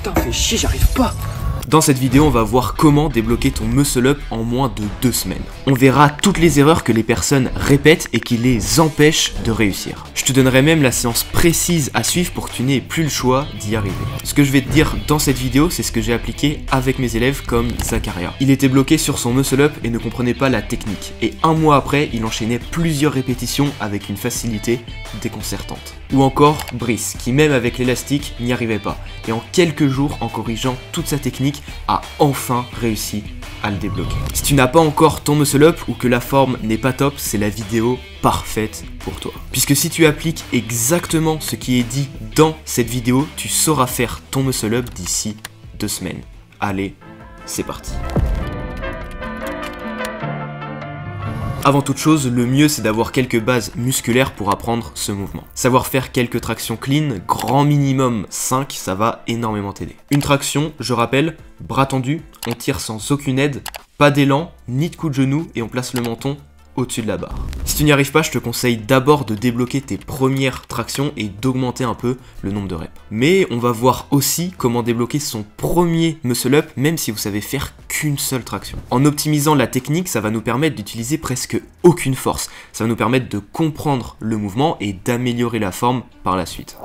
Putain, fais chier, j'arrive pas. Dans cette vidéo, on va voir comment débloquer ton muscle up en moins de 2 semaines. On verra toutes les erreurs que les personnes répètent et qui les empêchent de réussir. Je te donnerai même la séance précise à suivre pour que tu n'aies plus le choix d'y arriver. Ce que je vais te dire dans cette vidéo, c'est ce que j'ai appliqué avec mes élèves comme Zakaria. Il était bloqué sur son muscle up et ne comprenait pas la technique. Et un mois après, il enchaînait plusieurs répétitions avec une facilité déconcertante. Ou encore Brice, qui même avec l'élastique n'y arrivait pas. Et en quelques jours, en corrigeant toute sa technique, a enfin réussi à le débloquer. Si tu n'as pas encore ton muscle up ou que la forme n'est pas top, c'est la vidéo parfaite pour toi. Puisque si tu appliques exactement ce qui est dit dans cette vidéo, tu sauras faire ton muscle up d'ici 2 semaines. Allez, c'est parti. Avant toute chose, le mieux c'est d'avoir quelques bases musculaires pour apprendre ce mouvement. Savoir faire quelques tractions clean, grand minimum 5, ça va énormément t'aider. Une traction, je rappelle, bras tendus, on tire sans aucune aide, pas d'élan, ni de coup de genou et on place le menton au-dessus de la barre. Si tu n'y arrives pas, je te conseille d'abord de débloquer tes premières tractions et d'augmenter un peu le nombre de reps. Mais on va voir aussi comment débloquer son premier muscle up même si vous savez faire qu'une seule traction. En optimisant la technique, ça va nous permettre d'utiliser presque aucune force. Ça va nous permettre de comprendre le mouvement et d'améliorer la forme par la suite.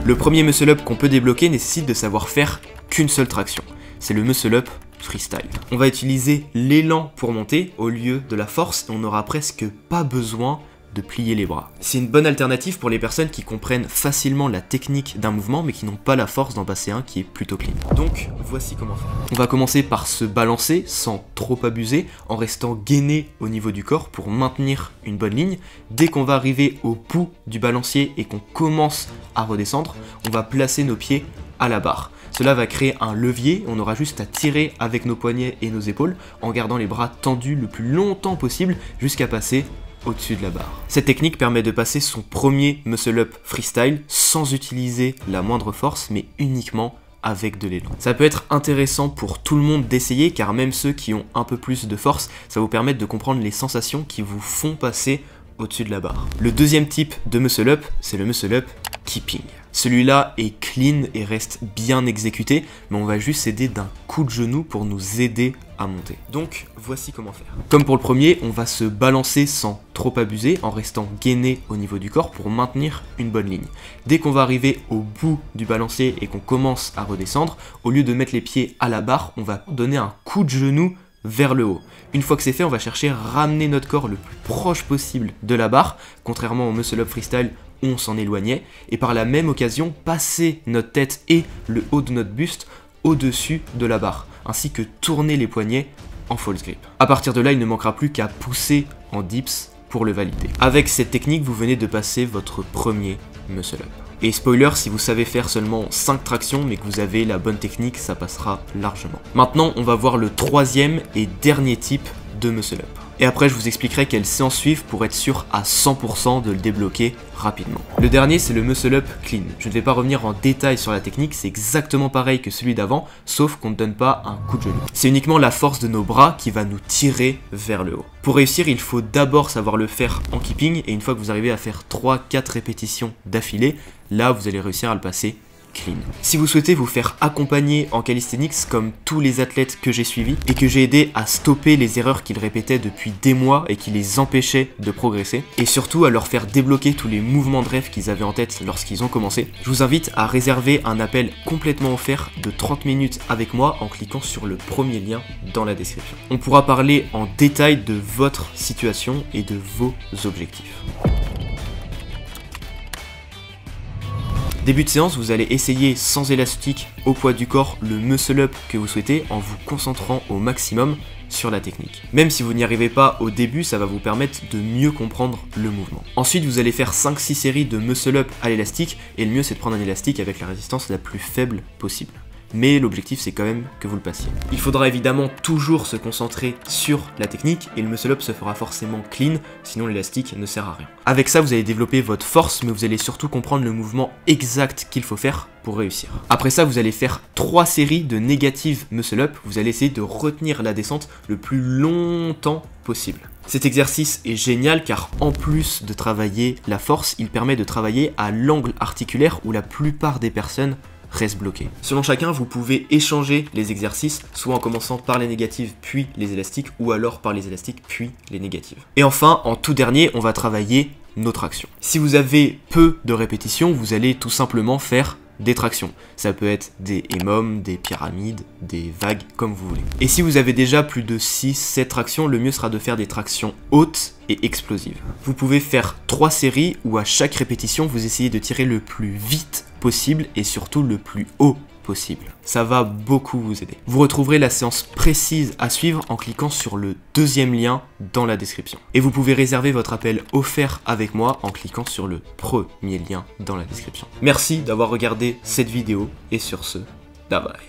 Le premier muscle up qu'on peut débloquer nécessite de savoir faire qu'une seule traction. C'est le muscle up freestyle. On va utiliser l'élan pour monter au lieu de la force et on n'aura presque pas besoin de plier les bras. C'est une bonne alternative pour les personnes qui comprennent facilement la technique d'un mouvement mais qui n'ont pas la force d'en passer un qui est plutôt clean. Donc voici comment faire. On va commencer par se balancer sans trop abuser en restant gainé au niveau du corps pour maintenir une bonne ligne. Dès qu'on va arriver au bout du balancier et qu'on commence à redescendre, on va placer nos pieds à la barre. Cela va créer un levier, on aura juste à tirer avec nos poignets et nos épaules en gardant les bras tendus le plus longtemps possible jusqu'à passer au-dessus de la barre. Cette technique permet de passer son premier muscle up freestyle sans utiliser la moindre force mais uniquement avec de l'élan. Ça peut être intéressant pour tout le monde d'essayer car même ceux qui ont un peu plus de force, ça va vous permettre de comprendre les sensations qui vous font passer au-dessus de la barre. Le deuxième type de muscle up, c'est le muscle up keeping. Celui-là est clean et reste bien exécuté, mais on va juste s'aider d'un coup de genou pour nous aider à monter. Donc, voici comment faire. Comme pour le premier, on va se balancer sans trop abuser, en restant gainé au niveau du corps pour maintenir une bonne ligne. Dès qu'on va arriver au bout du balancier et qu'on commence à redescendre, au lieu de mettre les pieds à la barre, on va donner un coup de genou vers le haut. Une fois que c'est fait, on va chercher à ramener notre corps le plus proche possible de la barre, contrairement au muscle up freestyle où on s'en éloignait, et par la même occasion passer notre tête et le haut de notre buste au-dessus de la barre, ainsi que tourner les poignets en false grip. A partir de là, il ne manquera plus qu'à pousser en dips pour le valider. Avec cette technique, vous venez de passer votre premier muscle up. Et spoiler, si vous savez faire seulement 5 tractions mais que vous avez la bonne technique, ça passera largement. Maintenant, on va voir le troisième et dernier type de muscle up. Et après, je vous expliquerai quelle séance suivre pour être sûr à 100% de le débloquer rapidement. Le dernier, c'est le muscle up clean. Je ne vais pas revenir en détail sur la technique, c'est exactement pareil que celui d'avant, sauf qu'on ne donne pas un coup de genou. C'est uniquement la force de nos bras qui va nous tirer vers le haut. Pour réussir, il faut d'abord savoir le faire en keeping, et une fois que vous arrivez à faire 3-4 répétitions d'affilée, là, vous allez réussir à le passer clean. Si vous souhaitez vous faire accompagner en calisthenics comme tous les athlètes que j'ai suivis et que j'ai aidé à stopper les erreurs qu'ils répétaient depuis des mois et qui les empêchaient de progresser et surtout à leur faire débloquer tous les mouvements de rêve qu'ils avaient en tête lorsqu'ils ont commencé, je vous invite à réserver un appel complètement offert de 30 minutes avec moi en cliquant sur le premier lien dans la description. On pourra parler en détail de votre situation et de vos objectifs. Début de séance, vous allez essayer sans élastique au poids du corps le muscle up que vous souhaitez en vous concentrant au maximum sur la technique. Même si vous n'y arrivez pas au début, ça va vous permettre de mieux comprendre le mouvement. Ensuite, vous allez faire 5-6 séries de muscle up à l'élastique et le mieux c'est de prendre un élastique avec la résistance la plus faible possible. Mais l'objectif c'est quand même que vous le passiez. Il faudra évidemment toujours se concentrer sur la technique et le muscle up se fera forcément clean, sinon l'élastique ne sert à rien. Avec ça vous allez développer votre force mais vous allez surtout comprendre le mouvement exact qu'il faut faire pour réussir. Après ça vous allez faire 3 séries de négative muscle up, vous allez essayer de retenir la descente le plus longtemps possible. Cet exercice est génial car en plus de travailler la force, il permet de travailler à l'angle articulaire où la plupart des personnes restent bloquées. Selon chacun, vous pouvez échanger les exercices, soit en commençant par les négatives puis les élastiques, ou alors par les élastiques puis les négatives. Et enfin, en tout dernier, on va travailler nos tractions. Si vous avez peu de répétitions, vous allez tout simplement faire des tractions. Ça peut être des hémums, des pyramides, des vagues, comme vous voulez. Et si vous avez déjà plus de 6-7 tractions, le mieux sera de faire des tractions hautes et explosives. Vous pouvez faire 3 séries où à chaque répétition, vous essayez de tirer le plus vite possible et surtout le plus haut possible. Ça va beaucoup vous aider. Vous retrouverez la séance précise à suivre en cliquant sur le deuxième lien dans la description. Et vous pouvez réserver votre appel offert avec moi en cliquant sur le premier lien dans la description. Merci d'avoir regardé cette vidéo et sur ce, bye bye.